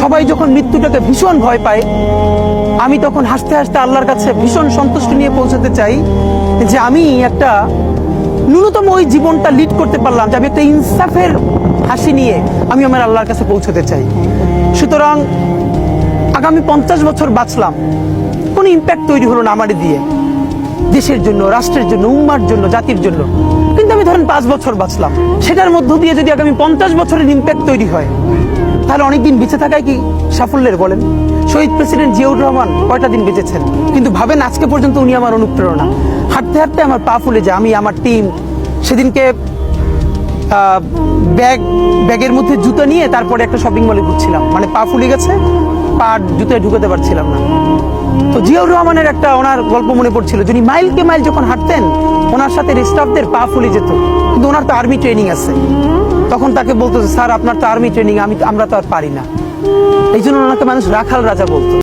সবাই যখন মৃত্যুটাকে ভীষণ ভয় পায়, আমি তখন হাসতে হাসতে আল্লাহর কাছে ভীষণ সন্তুষ্টি নিয়ে পৌঁছাতে চাই যে আমি একটা ন্যূনতম ওই জীবনটা লিড করতে পারলাম, যে আমি একটা ইনসাফের হাসি নিয়ে আমি আমার আল্লাহর কাছে পৌঁছতে চাই। সুতরাং আগামী 50 বছর বাঁচলাম, কোনো ইম্প্যাক্ট তৈরি হলো না আমারে দিয়ে, দেশের জন্য, রাষ্ট্রের জন্য, উম্মার জন্য, জাতির জন্য। কিন্তু আমি ধরেন 5 বছর বাঁচলাম, সেটার মধ্য দিয়ে যদি আগামী 50 বছরের ইম্প্যাক্ট তৈরি হয়, তাহলে অনেকদিন বেঁচে থাকায় কি সাফল্যের বলেন? শহীদ প্রেসিডেন্ট জিয়াউর রহমান কয়টা দিন বেঁচেছেন, কিন্তু ভাবেন আজকে পর্যন্ত উনি আমার অনুপ্রেরণা। হাঁটতে হাঁটতে আমার পা ফুলে যায়, আমি আমার টিম সেদিনকে ব্যাগের মধ্যে জুতো নিয়ে তারপরে একটা শপিং মলে ঘুরছিলাম, মানে পা ফুলে গেছে, পা জুতোয় ঢুকাতে পারছিলাম না। তো জিয়াউর রহমানের একটা ওনার গল্প মনে পড়ছিল, যিনি মাইলকে মাইল যখন হাঁটতেন ওনার সাথে স্টাফদের পা ফুলে যেত, কিন্তু ওনার তো আর্মি ট্রেনিং আছে। তখন তাকে বলতো, স্যার আপনার তো আর্মি ট্রেনিং, আমরা তো আর পারি না। এই জন্য ওনাকে মানুষ রাখাল রাজা বলতো।